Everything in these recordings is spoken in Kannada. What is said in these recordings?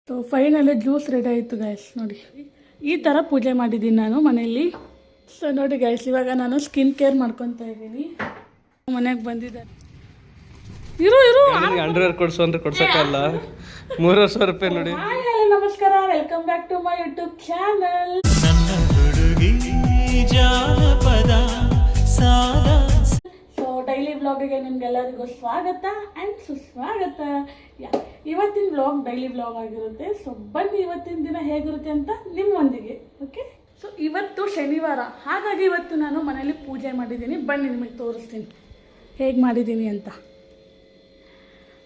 ಸೊ ಫೈನಲಿ ಜ್ಯೂಸ್ ರೆಡಿ ಆಯಿತು ಗೈಸ್. ನೋಡಿ ಈ ಥರ ಪೂಜೆ ಮಾಡಿದ್ದೀನಿ ನಾನು ಮನೆಯಲ್ಲಿ. ಸೊ ನೋಡಿ ಗೈಸ್, ಇವಾಗ ನಾನು ಸ್ಕಿನ್ ಕೇರ್ ಮಾಡ್ಕೊತಾ ಇದ್ದೀನಿ. ಮನೆಗೆ ಬಂದಿದ್ದಾರೆ. ಇರು ಅಂಡರ್ವೇರ್ ಕೊಡ್ಸು ಅಂದ್ರೆ ಕೊಡ್ಸಕ್ಕಲ್ಲ. 3,000 ರೂಪಾಯಿ ನೋಡಿ. ಹಾಯ್ ಹಲೋ ನಮಸ್ಕಾರ, welcome back to my YouTube channel. So daily ವ್ಲಾಗಿಗೆ ನಿಮ್ಗೆಲ್ಲರಿಗೂ ಸ್ವಾಗತ ಆ್ಯಂಡ್ ಸುಸ್ವಾಗತ. ಇವತ್ತಿನ ವ್ಲಾಗ್ ಡೈಲಿ ವ್ಲಾಗ್ ಆಗಿರುತ್ತೆ. ಸೊ ಬನ್ನಿ ಇವತ್ತಿನ ದಿನ ಹೇಗಿರುತ್ತೆ ಅಂತ ನಿಮ್ಮೊಂದಿಗೆ. ಓಕೆ, ಸೊ ಇವತ್ತು ಶನಿವಾರ, ಹಾಗಾಗಿ ಇವತ್ತು ನಾನು ಮನೇಲಿ ಪೂಜೆ ಮಾಡಿದ್ದೀನಿ. ಬನ್ನಿ ನಿಮಗೆ ತೋರಿಸ್ತೀನಿ ಹೇಗೆ ಮಾಡಿದ್ದೀನಿ ಅಂತ.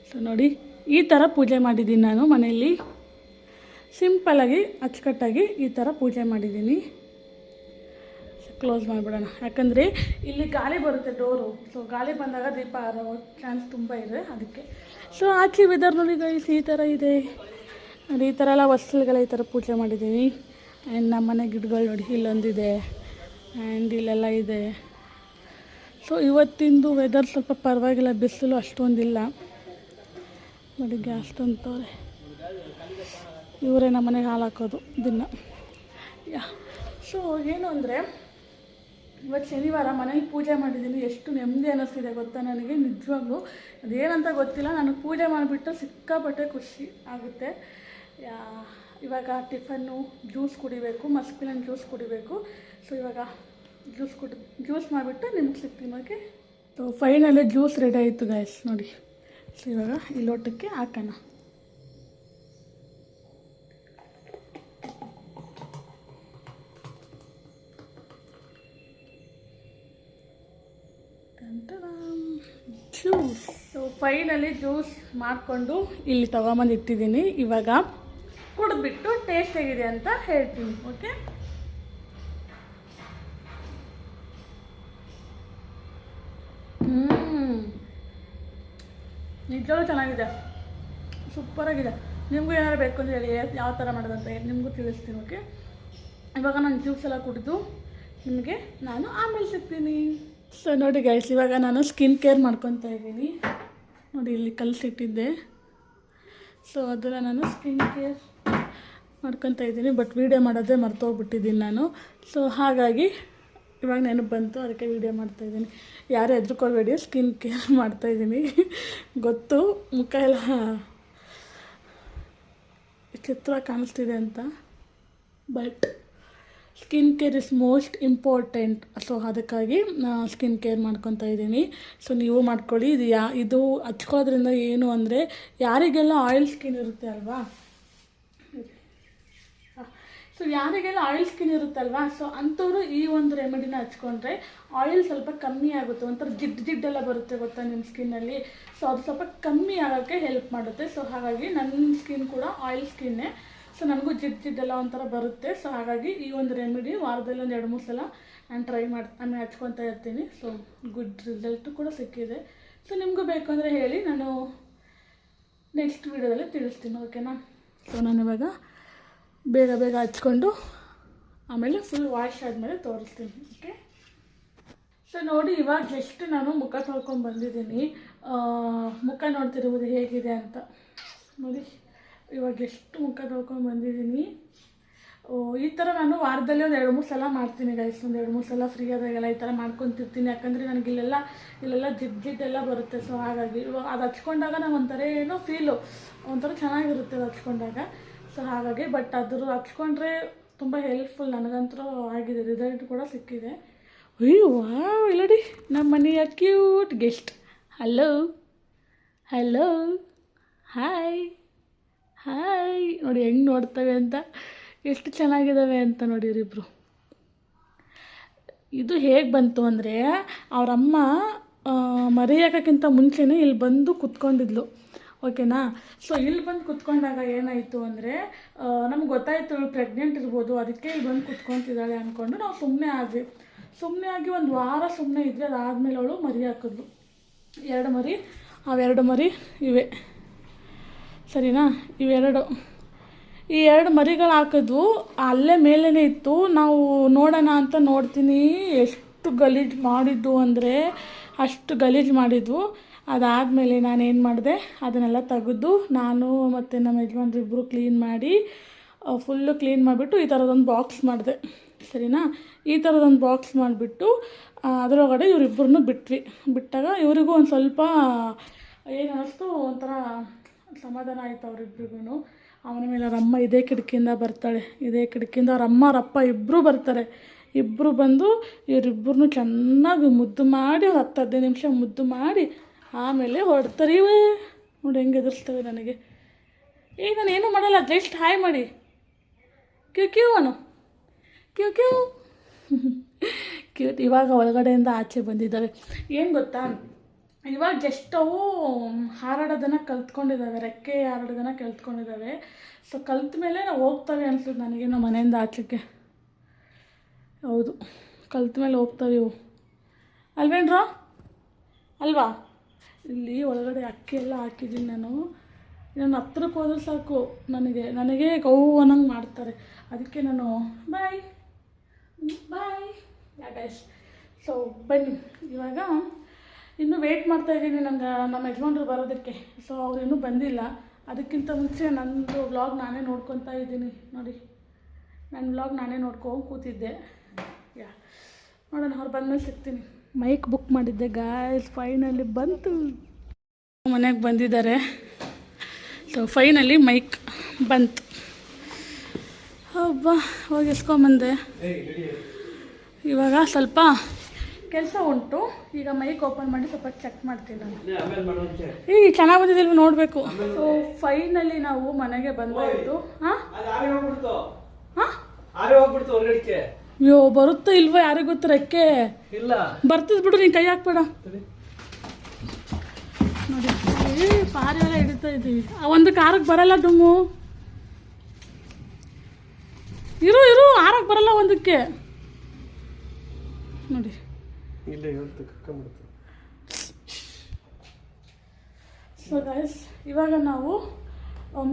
ಸೊ ನೋಡಿ ಈ ಥರ ಪೂಜೆ ಮಾಡಿದ್ದೀನಿ ನಾನು ಮನೆಯಲ್ಲಿ. ಸಿಂಪಲಾಗಿ ಅಚ್ಚುಕಟ್ಟಾಗಿ ಈ ಥರ ಪೂಜೆ ಮಾಡಿದ್ದೀನಿ. ಕ್ಲೋಸ್ ಮಾಡಿಬಿಡೋಣ, ಯಾಕಂದರೆ ಇಲ್ಲಿ ಗಾಳಿ ಬರುತ್ತೆ ಡೋರು. ಸೊ ಗಾಳಿ ಬಂದಾಗ ದೀಪ ಆರೋ ಚಾನ್ಸ್ ತುಂಬ ಇದೆ, ಅದಕ್ಕೆ. ಸೊ ಆಚೆ ವೆದರ್ ನೋಡಿ ಗೈಸ್, ಈ ಥರ ಇದೆ ನೋಡಿ. ಈ ಥರ ಎಲ್ಲ ವಸ್ತುಗಳ ಈ ಥರ ಪೂಜೆ ಮಾಡಿದ್ದೀನಿ. ಆ್ಯಂಡ್ ನಮ್ಮ ಮನೆ ಗಿಡಗಳು ನೋಡಿ, ಇಲ್ಲೊಂದಿದೆ ಆ್ಯಂಡ್ ಇಲ್ಲೆಲ್ಲ ಇದೆ. ಸೊ ಇವತ್ತಿಂದು ವೆದರ್ ಸ್ವಲ್ಪ ಪರವಾಗಿಲ್ಲ, ಬಿಸಿಲು ಅಷ್ಟೊಂದಿಲ್ಲ ನೋಡಿ. ಗ್ಯಾಸ್ ತಂತವ್ರೆ, ಇವರೇ ನಮ್ಮ ಮನೆಗೆ ಹಾಲು ಹಾಕೋದು ದಿನ. ಸೊ ಏನು ಅಂದರೆ ಇವತ್ತು ಶನಿವಾರ ಮನೇಲಿ ಪೂಜೆ ಮಾಡಿದ್ದೀನಿ. ಎಷ್ಟು ನೆಮ್ಮದಿ ಅನ್ನಿಸ್ತಿದೆ ಗೊತ್ತಾ ನನಗೆ, ನಿಜವಾಗ್ಲೂ. ಅದೇನಂತ ಗೊತ್ತಿಲ್ಲ, ನನಗೆ ಪೂಜೆ ಮಾಡಿಬಿಟ್ಟು ಸಿಕ್ಕಾಪಟ್ಟೆ ಖುಷಿ ಆಗುತ್ತೆ. ಇವಾಗ ಟಿಫನ್ನು ಜ್ಯೂಸ್ ಕುಡಿಬೇಕು, ಮಸ್ಕಿಲನ್ ಜ್ಯೂಸ್ ಕುಡಿಬೇಕು. ಸೊ ಇವಾಗ ಜ್ಯೂಸ್ ಮಾಡಿಬಿಟ್ಟು ನಿಮ್ಗೆ ಸಿಗ್ತೀನಿ. Okay, so finally juice ready ಆಯಿತು ಗೈಸ್ ನೋಡಿ. ಸೊ ಇವಾಗ ಈ ಲೋಟಕ್ಕೆ ಹಾಕೋಣ. ಜ್ಯೂಸ್. ಸೊ ಫೈನಲಿ ಜ್ಯೂಸ್ ಮಾಡಿಕೊಂಡು ಇಲ್ಲಿ ತೊಗೊಂಬಂದು ಇಟ್ಟಿದ್ದೀನಿ. ಇವಾಗ ಕುಡಿದ್ಬಿಟ್ಟು ಟೇಸ್ಟ್ ಹೇಗಿದೆ ಅಂತ ಹೇಳ್ತೀನಿ. ಓಕೆ, ನಿಜವಾಗ್ಲೂ ಚೆನ್ನಾಗಿದೆ, ಸೂಪರಾಗಿದೆ. ನಿಮಗೂ ಏನಾದ್ರು ಬೇಕು ಅಂತ ಹೇಳಿ, ಯಾವ ಥರ ಮಾಡೋದಂತ ಹೇಳಿ ನಿಮಗೂ ತಿಳಿಸ್ತೀನಿ. ಓಕೆ, ಇವಾಗ ನಾನು ಜ್ಯೂಸ್ ಎಲ್ಲ ಕುಡಿದು ನಿಮಗೆ ನಾನು ಆಮೇಲೆ ಸಿಗ್ತೀನಿ. ಸೊ ನೋಡಿ ಗೈಸ್, ಇವಾಗ ನಾನು ಸ್ಕಿನ್ ಕೇರ್ ಮಾಡ್ಕೊತಾ ಇದ್ದೀನಿ. ನೋಡಿ ಇಲ್ಲಿ ಕಲಿಸಿಟ್ಟಿದ್ದೆ. ಸೊ ಅದನ್ನು ನಾನು ಸ್ಕಿನ್ ಕೇರ್ ಮಾಡ್ಕೊತಾ ಇದ್ದೀನಿ. ಬಟ್ ವೀಡಿಯೋ ಮಾಡೋದೇ ಮರ್ತೋಗ್ಬಿಟ್ಟಿದ್ದೀನಿ ನಾನು. ಸೊ ಹಾಗಾಗಿ ಇವಾಗ ನೆನಪು ಬಂತು, ಅದಕ್ಕೆ ವೀಡಿಯೋ ಮಾಡ್ತಾಯಿದ್ದೀನಿ. ಯಾರು ಹೆದ್ರುಕೊಳ್ಬೇಡಿ, ಸ್ಕಿನ್ ಕೇರ್ ಮಾಡ್ತಾಯಿದ್ದೀನಿ. ಗೊತ್ತು ಮುಖ ಎಲ್ಲ ಚಿತ್ರ ಕಾಣಿಸ್ತಿದೆ ಅಂತ, but skin care is most important. So ಅದಕ್ಕಾಗಿ ಸ್ಕಿನ್ ಕೇರ್ ಮಾಡ್ಕೊತಾ ಇದ್ದೀನಿ. ಸೊ ನೀವು ಮಾಡ್ಕೊಳ್ಳಿ. ಇದು ಹಚ್ಕೊಳ್ಳೋದ್ರಿಂದ ಏನು ಅಂದರೆ, ಯಾರಿಗೆಲ್ಲ ಆಯಿಲ್ ಸ್ಕಿನ್ ಇರುತ್ತೆ ಅಲ್ವಾ, ಸೊ ಯಾರಿಗೆಲ್ಲ ಆಯಿಲ್ ಸ್ಕಿನ್ ಇರುತ್ತಲ್ವಾ, ಸೊ ಅಂಥವ್ರು ಈ ಒಂದು ರೆಮಿಡಿನ ಹಚ್ಕೊಂಡ್ರೆ ಆಯಿಲ್ ಸ್ವಲ್ಪ ಕಮ್ಮಿ ಆಗುತ್ತೆ. ಒಂಥರ ಜಿಡ್ಡೆಲ್ಲ ಬರುತ್ತೆ ಗೊತ್ತಾ ನಿಮ್ಮ ಸ್ಕಿನ್ನಲ್ಲಿ. ಸೊ ಅದು ಸ್ವಲ್ಪ ಕಮ್ಮಿ ಆಗೋಕ್ಕೆ ಹೆಲ್ಪ್ ಮಾಡುತ್ತೆ. ಸೊ ಹಾಗಾಗಿ ನನ್ನ ಸ್ಕಿನ್ ಕೂಡ ಆಯಿಲ್ ಸ್ಕಿನ್ನೇ. ಸೊ ನನಗೂ ಜಿಡ್ಡೆಲ್ಲ ಒಂಥರ ಬರುತ್ತೆ. ಸೊ ಹಾಗಾಗಿ ಈ ಒಂದು ರೆಮಿಡಿ ವಾರದಲ್ಲಿ ಒಂದು 2-3 ಸಲ ನಾನು ಟ್ರೈ ಆಮೇಲೆ ಹಚ್ಕೊತಾ ಇರ್ತೀನಿ. ಸೊ ಗುಡ್ ರಿಸಲ್ಟು ಕೂಡ ಸಿಕ್ಕಿದೆ. ಸೊ ನಿಮಗೂ ಬೇಕು ಅಂದರೆ ಹೇಳಿ, ನಾನು ನೆಕ್ಸ್ಟ್ ವೀಡಿಯೋದಲ್ಲಿ ತಿಳಿಸ್ತೀನಿ. ಓಕೆನಾ. ಸೊ ನಾನು ಇವಾಗ ಬೇಗ ಹಚ್ಕೊಂಡು ಆಮೇಲೆ ಫುಲ್ ವಾಶ್ ಆದಮೇಲೆ ತೋರಿಸ್ತೀನಿ. ಓಕೆ, ಸೊ ನೋಡಿ ಇವಾಗ ಜಸ್ಟ್ ನಾನು ಮುಖ ತೊಳ್ಕೊಂಡು ಬಂದಿದ್ದೀನಿ. ಮುಖ ನೋಡ್ತಿರ್ಬೋದು ಹೇಗಿದೆ ಅಂತ ನೋಡಿ. ಇವಾಗ ಎಷ್ಟು ಮುಖ ತೊಳ್ಕೊಂಡು ಬಂದಿದ್ದೀನಿ. ಈ ಥರ ನಾನು ವಾರದಲ್ಲಿ ಒಂದು 2-3 ಸಲ ಮಾಡ್ತೀನಿ ಗೈಸ್. ಒಂದು 2-3 ಸಲ ಫ್ರೀ ಆದಾಗೆಲ್ಲ ಈ ಥರ ಮಾಡ್ಕೊತಿರ್ತೀನಿ. ಯಾಕಂದರೆ ನನಗೆ ಇಲ್ಲೆಲ್ಲ ಜಿಡ್ಡೆಲ್ಲ ಬರುತ್ತೆ. ಸೊ ಹಾಗಾಗಿ ಇವಾಗ ಅದು ಹಚ್ಕೊಂಡಾಗ ನಂಗೆ ಒಂಥರ ಏನೋ ಫೀಲು, ಒಂಥರ ಚೆನ್ನಾಗಿರುತ್ತೆ ಅದು ಹಚ್ಕೊಂಡಾಗ. ಸೊ ಹಾಗಾಗಿ ಬಟ್ ಅದ್ರ ಹಚ್ಕೊಂಡ್ರೆ ತುಂಬ ಹೆಲ್ಪ್ಫುಲ್, ನನಗಂತೂ ಆಗಿದೆ, ರಿಸಲ್ಟ್ ಕೂಡ ಸಿಕ್ಕಿದೆ. ಅಯ್ಯೋ ವಾವ್, ಇಲ್ಲಡಿ ನಮ್ಮ ಮನೆಯ ಕ್ಯೂಟ್ ಗೆಸ್ಟ್. ಹಲೋ ಹಾಯ್ ನೋಡಿ ಹೆಂಗೆ ನೋಡ್ತವೆ ಅಂತ, ಎಷ್ಟು ಚೆನ್ನಾಗಿದ್ದಾವೆ ಅಂತ ನೋಡಿರಿಬ್ರು. ಇದು ಹೇಗೆ ಬಂತು ಅಂದರೆ, ಅವರಮ್ಮ ಮರಿ ಹಾಕೋಕ್ಕಿಂತ ಮುಂಚೆನೇ ಇಲ್ಲಿ ಬಂದು ಕುತ್ಕೊಂಡಿದ್ಲು. ಓಕೆನಾ. ಸೊ ಇಲ್ಲಿ ಬಂದು ಕುತ್ಕೊಂಡಾಗ ಏನಾಯಿತು ಅಂದರೆ, ನಮ್ಗೆ ಗೊತ್ತಾಯಿತು ಇವಳು ಪ್ರೆಗ್ನೆಂಟ್ ಇರ್ಬೋದು, ಅದಕ್ಕೆ ಇಲ್ಲಿ ಬಂದು ಕುತ್ಕೊತಿದ್ದಾಳೆ ಅಂದ್ಕೊಂಡು ನಾವು ಸುಮ್ಮನೆ ಆಗಿ ಒಂದು ವಾರ ಸುಮ್ಮನೆ ಇದ್ವಿ. ಅದಾದಮೇಲೆ ಅವಳು ಮರಿ ಹಾಕಿದ್ಲು, 2 ಮರಿ. ಅವೆರಡು ಮರಿ ಇವೆ, ಸರಿನಾ. ಈ 2 ಮರಿಗಳು ಹಾಕಿದ್ವು, ಅಲ್ಲೇ ಮೇಲೇ ಇತ್ತು. ನಾವು ನೋಡೋಣ ಅಂತ ನೋಡ್ತೀನಿ, ಎಷ್ಟು ಗಲೀಜು ಮಾಡಿದ್ದು ಅಂದರೆ ಅಷ್ಟು ಗಲೀಜು ಮಾಡಿದ್ವು. ಅದಾದಮೇಲೆ ನಾನೇನು ಮಾಡಿದೆ, ಅದನ್ನೆಲ್ಲ ತೆಗೆದು ನಾನು ಮತ್ತು ನಮ್ಮ ಯಜಮಾನ್ರು ಇಬ್ಬರು ಕ್ಲೀನ್ ಮಾಡಿ ಫುಲ್ಲು ಕ್ಲೀನ್ ಮಾಡಿಬಿಟ್ಟು ಈ ಥರದೊಂದು ಬಾಕ್ಸ್ ಮಾಡಿದೆ. ಸರಿನಾ? ಈ ಥರದೊಂದು ಬಾಕ್ಸ್ ಮಾಡಿಬಿಟ್ಟು ಅದರೊಳಗಡೆ ಇವರಿಬ್ಬರನ್ನೂ ಬಿಟ್ಟಾಗ ಇವರಿಗೂ ಒಂದು ಸ್ವಲ್ಪ ಏನು ಅನ್ನಿಸ್ತು, ಒಂಥರ ಸಮಾಧಾನ ಆಯಿತು ಅವರಿಬ್ರಿಗೂ. ಅವನ ಮೇಲೆ ಅವ್ರ ಅಮ್ಮ ಇದೇ ಕಿಟಕಿಯಿಂದ ಬರ್ತಾಳೆ, ಇದೇ ಕಿಟಕಿಯಿಂದ ಅವ್ರ ಅಮ್ಮ ಅವ್ರ ಅಪ್ಪ ಇಬ್ಬರು ಬರ್ತಾರೆ. ಇಬ್ಬರು ಬಂದು ಇವರಿಬ್ಬರನ್ನೂ ಚೆನ್ನಾಗಿ ಮುದ್ದು ಮಾಡಿ ಒಂದು 10-15 ನಿಮಿಷ ಮುದ್ದು ಮಾಡಿ ಆಮೇಲೆ ಹೊರಡ್ತಾರೆ. ಇವೇ ನೋಡಿ ಹೆಂಗೆ ಎದುರಿಸ್ತವೆ ನನಗೆ. ಈಗ ನಾನು ಏನೂ ಮಾಡಲ್ಲ, ಜಸ್ಟ್ ಹಾಯ್ ಮಾಡಿ ಕ್ಯೂ ಅನು ಕ್ಯೂ ಕ್ಯೂಟ್. ಇವಾಗ ಒಳಗಡೆಯಿಂದ ಆಚೆ ಬಂದಿದ್ದಾವೆ. ಏನು ಗೊತ್ತಾ, ಇವಾಗ ಜಸ್ಟ್ ಅವು ಹಾರಾಡೋದನ್ನು ಕಲ್ತ್ಕೊಂಡಿದ್ದಾವೆ, ರೆಕ್ಕೆ ಹಾರಾಡೋದನ್ನು ಕಲ್ತ್ಕೊಂಡಿದ್ದಾವೆ. ಸೊ ಕಲ್ತ ಮೇಲೆ ನಾವು ಹೋಗ್ತವೆ ಅನ್ಸುತ್ತೆ ನನಗೇನೋ ಮನೆಯಿಂದ ಆಚೆಗೆ. ಹೌದು, ಕಲ್ತ ಮೇಲೆ ಹೋಗ್ತವೆ ಇವು, ಅಲ್ವೇನ್ರ ಅಲ್ವಾ? ಇಲ್ಲಿ ಒಳಗಡೆ ಅಕ್ಕಿ ಎಲ್ಲ ಹಾಕಿದ್ದೀನಿ ನಾನು ಹತ್ರಕ್ಕೆ ಹೋದ್ರೆ ಸಾಕು ನನಗೆ ಕೌ ಅನ್ನಂಗೆ ಮಾಡ್ತಾರೆ. ಅದಕ್ಕೆ ನಾನು ಬಾಯ್ ಗೈಸ್. ಸೊ ಬನ್ನಿ, ಇವಾಗ ಇನ್ನೂ ವೆಯ್ಟ್ ಮಾಡ್ತಾಯಿದ್ದೀನಿ ನಂಗೆ ನಮ್ಮ ಯಜಮಾನ್ರು ಬರೋದಕ್ಕೆ. ಸೊ ಅವ್ರು ಇನ್ನೂ ಬಂದಿಲ್ಲ. ಅದಕ್ಕಿಂತ ಮುಂಚೆ ನನ್ನದು ವ್ಲಾಗ್ ನಾನೇ ನೋಡ್ಕೊತಾ ಇದ್ದೀನಿ. ನೋಡಿ, ನನ್ನ ವ್ಲಾಗ್ ನಾನೇ ನೋಡ್ಕೊಂಡು ಕೂತಿದ್ದೆ. ನೋಡೋಣ, ಅವ್ರು ಬಂದಮೇಲೆ ಸಿಗ್ತೀನಿ. ಮೈಕ್ ಬುಕ್ ಮಾಡಿದ್ದೆ ಗಾಯ್ಸ್, ಫೈನಲಿ ಬಂತು. ಮನೆಗೆ ಬಂದಿದ್ದಾರೆ. ಸೊ ಫೈನಲಿ ಮೈಕ್ ಬಂತು. ಹಬ್ಬ, ಹೋಗಿ ಎಸ್ಕೊಂಬಂದೆ. ಇವಾಗ ಸ್ವಲ್ಪ ಕೆಲಸ ಉಂಟು. ಈಗ ಮೈಕ್ ಓಪನ್ ಮಾಡಿ ಸ್ವಲ್ಪ ಚೆಕ್ ಮಾಡ್ತೀನಿ ನಾನು. ಚೆನ್ನಾಗಿ ಬಂದಿದ್ದಿಲ್ವ ನೋಡಬೇಕು. ಸೊ ಫೈನಲಿ ನಾವು ಮನೆಗೆ ಬಂದಾಯಿತು. ಅಯ್ಯೋ, ಬರುತ್ತೋ ಇಲ್ವೋ ಯಾರಿಗೂ ಗೊತ್ತು. ರೆಕ್ಕೆ ಬರ್ತಿದ್ ಬಿಡು, ನೀನು ಕೈ ಹಾಕ್ಬೇಡ. ನೋಡಿ, ಪಾರಿ ಎಲ್ಲ ಹಿಡಿತಾ ಇದ್ದೀವಿ. ಆ ಒಂದು ಕಾರಕ್ಕೆ ಬರಲ್ಲ ಡುಮ್ಮು. ಇರು ಆರಕ್ಕೆ ಬರಲ್ಲ ಒಂದಕ್ಕೆ. ನೋಡಿ, ಸೊ ಗೈಸ್, ಇವಾಗ ನಾವು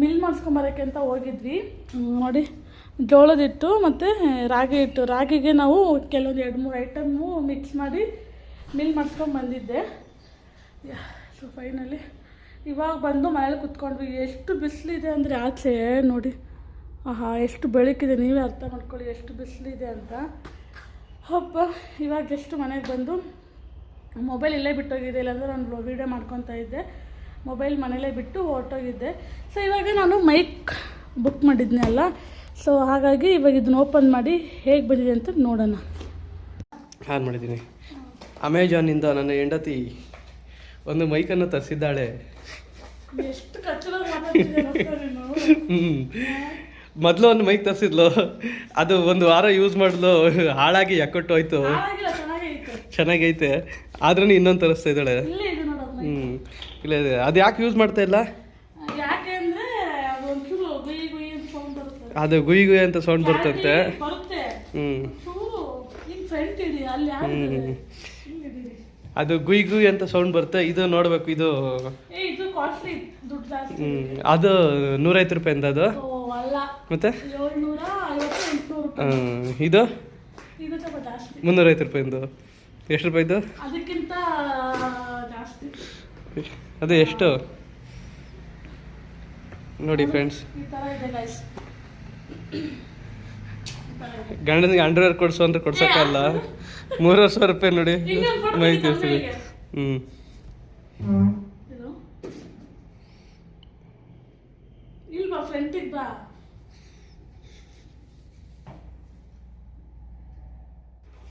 ಮಿಲ್ ಮಾಡಿಸ್ಕೊಂಬರೋಕ್ಕೆ ಅಂತ ಹೋಗಿದ್ವಿ. ನೋಡಿ, ಜೋಳದ ಹಿಟ್ಟು ಮತ್ತು ರಾಗಿ ಹಿಟ್ಟು. ರಾಗಿಗೆ ನಾವು ಕೆಲವೊಂದು 2-3 ಐಟಮ್ಮು ಮಿಕ್ಸ್ ಮಾಡಿ ಮಿಲ್ ಮಾಡಿಸ್ಕೊಂಡು ಬಂದಿದ್ದೆ. ಸೊ ಫೈನಲಿ ಇವಾಗ ಬಂದು ಮನೇಲಿ ಕುತ್ಕೊಂಡ್ವಿ. ಎಷ್ಟು ಬಿಸಿಲಿದೆ ಅಂದರೆ ಆಚೆ ನೋಡಿ. ಆಹಾ, ಎಷ್ಟು ಬೆಳಕಿದೆ, ನೀವೇ ಅರ್ಥ ಮಾಡ್ಕೊಳ್ಳಿ ಎಷ್ಟು ಬಿಸಿಲಿದೆ ಅಂತ. ಹಬ್ಬ, ಇವಾಗ ಜಸ್ಟ್ ಮನೆಗೆ ಬಂದು ಮೊಬೈಲ್ ಇಲ್ಲೇ ಬಿಟ್ಟೋಗಿದ್ದೆ, ಇಲ್ಲಾಂದರೆ ನಾನು ವೀಡಿಯೋ ಮಾಡ್ಕೊತಾ ಇದ್ದೆ. ಮೊಬೈಲ್ ಮನೇಲೇ ಬಿಟ್ಟು ಹೊರಟೋಗಿದ್ದೆ. ಸೊ ಇವಾಗ ನಾನು ಮೈಕ್ ಬುಕ್ ಮಾಡಿದ್ನಿ ಅಲ್ಲ, ಸೊ ಹಾಗಾಗಿ ಇವಾಗ ಇದನ್ನ ಓಪನ್ ಮಾಡಿ ಹೇಗೆ ಬಂದಿದೆ ಅಂತ ನೋಡೋಣ. ಆನ್ ಮಾಡಿದ್ದೀನಿ. ಅಮೆಜಾನಿಂದ ನನ್ನ ಹೆಂಡತಿ ಒಂದು ಮೈಕನ್ನು ತರಿಸಿದ್ದಾಳೆ. ಎಷ್ಟು ಕಚ್ಚಲಾಗಿ ಮಾತಾಡ್ತಿದ್ದೆ. ಮೊದಲು ಒಂದು ಮೈಕ್ ತರಿಸಿದ್ಲು, ಅದು ಒಂದು ವಾರ ಯೂಸ್ ಮಾಡಲು ಹಾಳಾಗಿ ಎಕ್ಕಟ್ಟು ಹೋಯ್ತು. ಚೆನ್ನಾಗೈತೆ, ಆದ್ರೂ ಇನ್ನೊಂದು ತರಿಸ್ತಾ ಇದ್ದಾಳೆ. ಇಲ್ಲ ಇದೆ. ಅದು ಯಾಕೆ ಯೂಸ್ ಮಾಡ್ತಾ ಇಲ್ಲ? ಅದು ಗುಯ್ ಗುಯ್ ಅಂತ ಸೌಂಡ್ ಬರ್ತಂತೆ. ಅದು ಗುಯ್ ಗುಯ್ ಅಂತ ಸೌಂಡ್ ಬರುತ್ತೆ. ಇದು ನೋಡ್ಬೇಕು, ಇದು ಅದು 150 ರೂಪಾಯಿಂದ. ಅದು ಮತ್ತೆ ಇದು 350 ರೂಪಾಯಿಂದ. ಎಷ್ಟು ರೂಪಾಯಿದು? ಅದು ಎಷ್ಟು ನೋಡಿ ಫ್ರೆಂಡ್ಸ್. ಗಂಡನಿಗೆ ಅಂಡರ್ವೇರ್ ಕೊಡ್ಸು ಅಂದ್ರೆ ಕೊಡ್ಸೋಕ್ಕಲ್ಲ. 300 ರೂಪಾಯಿ ನೋಡಿ ಮೈ ತೋರಿಸ್ತೀವಿ.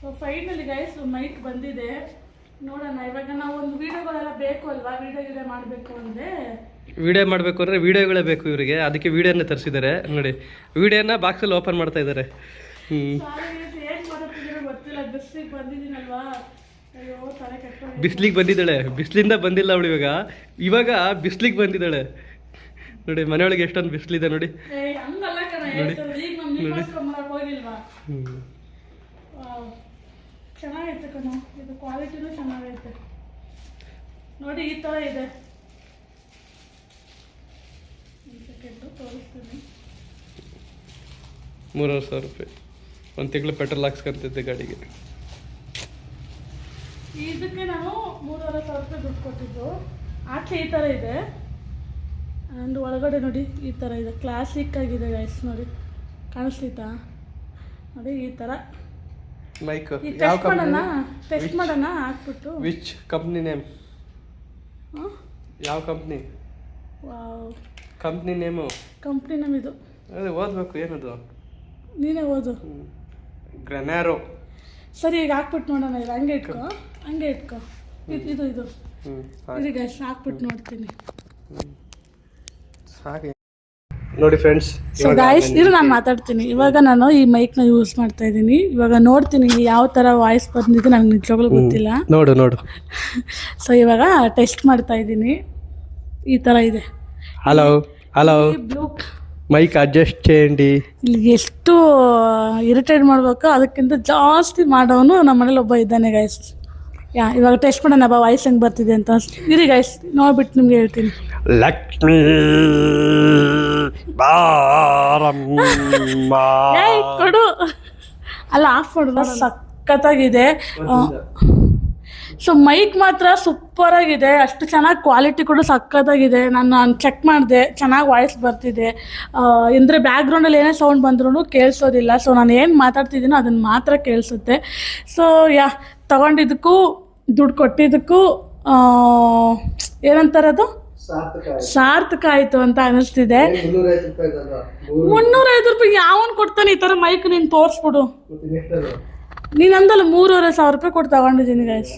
ಸೊ ಫೈನಲಿ ಗೈಸ್ ಮೈಕ್ ಬಂದಿದೆ. ನೋಡೋಣ, ಇವಾಗ ನಾವು ಒಂದು ವಿಡಿಯೋಗಳೆಲ್ಲ ಬೇಕು ಅಲ್ವಾ, ವಿಡಿಯೋ ಮಾಡಬೇಕು ಅಂದರೆ ವಿಡಿಯೋಗಳೇ ಬೇಕು ಇವರಿಗೆ. ಅದಕ್ಕೆ ವಿಡಿಯೋನ ತರಿಸಿದ್ದಾರೆ. ನೋಡಿ, ವಿಡಿಯೋನ ಬಾಕ್ಸಲ್ಲಿ ಓಪನ್ ಮಾಡ್ತಾ ಇದ್ದಾರೆ. ಗೊತ್ತಿಲ್ಲ, ಬಿಸ್ಲಿಗೆ ಬಂದಿದ್ದೀನಲ್ವಾ. ಅಯ್ಯೋ, ತಲೆ ಕೆಟ್ಟ. ಬಿಸ್ಲಿಗೆ ಬಂದಿದ್ದಾಳೆ, ಬಿಸ್ಲಿಂದ ಬಂದಿಲ್ಲ ಅವಳು. ಇವಾಗ ಬಿಸ್ಲಿಗೆ ಬಂದಿದ್ದಾಳೆ. ನೋಡಿ, ಮನೆಯೊಳಗೆ ಎಷ್ಟೊಂದು ಬಿಸಿಲಿದೆ ನೋಡಿ. ಚೆನ್ನಾಗೈತೆ ಕಣೋ, ಇದು ಕ್ವಾಲಿಟಿನೂ ಚೆನ್ನಾಗೈತೆ ನೋಡಿ. ಈ ಥರ ಇದೆ. ತೋರಿಸ್ತೀನಿ. 300 ರೂಪಾಯಿ. ಒಂದು ತಿಂಗಳು ಪೆಟ್ರೋಲ್ ಹಾಕ್ಸ್ಕೊಂತಿದ್ದೆ ಗಾಡಿಗೆ. ಇದಕ್ಕೆ ನಾನು 3,500 ರೂಪಾಯಿ ದುಡ್ಡು ಕೊಟ್ಟಿದ್ದು. ಆಚೆ ಈ ಥರ ಇದೆ ಆ್ಯಂಡ್ ಒಳಗಡೆ ನೋಡಿ ಈ ಥರ ಇದೆ, ಕ್ಲಾಸಿಕ್ ಆಗಿದೆ ಗೈಸ್. ನೋಡಿ ಕಾಣಿಸ್ತಿತ್ತಾ? ನೋಡಿ ಈ ಥರ. ಮೈಕ್ ಈಗ ಯಾವ ಟೆಸ್ಟ್ ಮಾಡೋಣ ಹಾಕ್ಬಿಟ್ಟು. Which company name? ಯಾವ company? Wow, company name? Company name ಇದು. ಅದೇ ಓದಬೇಕು, ಏನದು? ನೀನೇ ಓದು. ಗ್ರೆನಾರೋ. ಸರಿ, ಈಗ ಹಾಕ್ಬಿಟ್ಟು ನೋಡೋಣ. ಇದು ಹಂಗೆ ಇಟ್ಕೋ, ಹಂಗೆ ಇಟ್ಕೋ. ಇದು ಇದು ಇದು ಗೈಸ್ ಹಾಕ್ಬಿಟ್ಟು ನೋಡ್ತೀನಿ. ಸಾಕು ನೋಡಿ ಫ್ರೆಂಡ್ಸ್. ಸೊ ಗೈಸ್, ಇದು ನಾನು ಮಾತಾಡ್ತೀನಿ. ಇವಾಗ ನಾನು ಈ ಮೈಕ್ನ ಯೂಸ್ ಮಾಡ್ತಾ ಇದ್ದೀನಿ. ಇವಾಗ ನೋಡ್ತೀನಿ ಯಾವ ಥರ ವಾಯ್ಸ್ ಬಂದಿದೆ, ನನಗೆ ನಿಜವಾಗ್ಲೂ ಗೊತ್ತಿಲ್ಲ. ನೋಡು. ಸೊ ಇವಾಗ ಟೆಸ್ಟ್ ಮಾಡ್ತಾ ಇದ್ದೀನಿ. ఈ ತರ ಇದೆ. హలో ಬ್ಲೂ మైక్ అడ్జస్ట్ చేయండి. ಇಲ್ಲಿ ಎಷ್ಟು ಇರಿಟೇಟ್ ಮಾಡಬೇಕು, ಅದಕ್ಕಿಂತ ಜಾಸ್ತಿ ಮಾಡೋನು ನಮ್ಮ ಮನೇಲಿ ಒಬ್ಬ ಇದ್ದಾನೆ ಗೈಸ್. ಇವಾಗ ಟೆಸ್ಟ್ ಮಾಡೋಣ ಬಾ, ವಾಯ್ಸ್ ಹೆಂಗೆ ಬರ್ತಿದೆ ಅಂತ. ಇರಿ ಗೈಸ್, ನೋಡ್ಬಿಟ್ಟು ನಿಮ್ಗೆ ಹೇಳ್ತೀನಿ. ಲಕ್ಷ್ಮೀ ಬಾರಮ್ಮ. ಕೊಡು. ಅಲ್ಲ, ಆಫ್ ಮಾಡೋಣ. ಸಖತ್ತಾಗಿದೆ. ಸೊ ಮೈಕ್ ಮಾತ್ರ ಸೂಪರ್ ಆಗಿದೆ, ಅಷ್ಟು ಚೆನ್ನಾಗಿ ಕ್ವಾಲಿಟಿ ಕೂಡ ಸಖತ್ತಾಗಿದೆ. ನಾನು ಚೆಕ್ ಮಾಡಿದೆ, ಚೆನ್ನಾಗಿ ವಾಯ್ಸ್ ಬರ್ತಿದೆ. ಅಂದರೆ ಬ್ಯಾಕ್ಗ್ರೌಂಡಲ್ಲಿ ಏನೇ ಸೌಂಡ್ ಬಂದ್ರೂ ಕೇಳಿಸೋದಿಲ್ಲ. ಸೊ ನಾನು ಏನು ಮಾತಾಡ್ತಿದ್ದೀನೋ ಅದನ್ನು ಮಾತ್ರ ಕೇಳಿಸುತ್ತೆ. ಸೊ ತಗೊಂಡಿದ್ದಕ್ಕೂ ದುಡ್ಡು ಕೊಟ್ಟಿದ್ದಕ್ಕೂ ಏನಂತಾರದು, ಸಾರ್ಥಕ ಆಯಿತು ಅಂತ ಅನಿಸ್ತಿದೆ. 305 ರೂಪಾಯಿ ಯಾವನ್ ಕೊಡ್ತಾನೆ ಈ ಥರ ಮೈಕ್? ನೀನು ತೋರಿಸ್ಬಿಡು. ನೀನು ಅಂದಲ್ಲ 3,500 ರೂಪಾಯಿ ಕೊಟ್ಟು ತಗೊಂಡಿದ್ದೀನಿ ಗೈಸ್.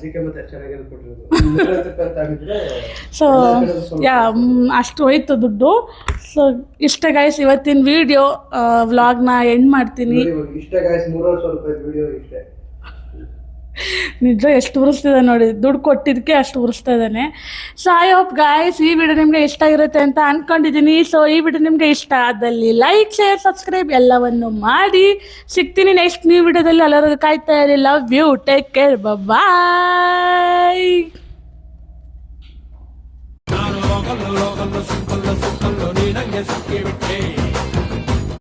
ಸೊ ಅಷ್ಟು ಹೋಯ್ತು ದುಡ್ಡು. ಸೊ ಇಷ್ಟೇ ಗೈಸ್ ಇವತ್ತಿನ ವಿಡಿಯೋ. ವ್ಲಾಗ್ನ ಎಂಡ್ ಮಾಡ್ತೀನಿ. ನಿಜ ಎಷ್ಟು ಉರಿಸ್ತಿದೆ ನೋಡಿ, ದುಡ್ಡು ಕೊಟ್ಟಿದ್ದಕ್ಕೆ ಅಷ್ಟು ಉರಿಸ್ತಾ ಇದ್ದಾನೆ. ಸೊ ಐ ಹೋಪ್ ಗಾಯ್ಸ್ ಈ ವಿಡಿಯೋ ನಿಮಗೆ ಇಷ್ಟ ಆಗಿರುತ್ತೆ ಅಂತ ಅಂದ್ಕೊಂಡಿದ್ದೀನಿ. ಸೊ ಈ ವಿಡಿಯೋ ನಿಮಗೆ ಇಷ್ಟ ಆದಲ್ಲಿ ಲೈಕ್, ಶೇರ್, ಸಬ್ಸ್ಕ್ರೈಬ್ ಎಲ್ಲವನ್ನು ಮಾಡಿ. ಸಿಗ್ತೀನಿ ನೆಕ್ಸ್ಟ್ ನ್ಯೂ ವಿಡಿಯೋದಲ್ಲಿ. ಎಲ್ಲರಿಗೂ ಕಾಯ್ತಾ ಇರಿ. Love you, take care, bye.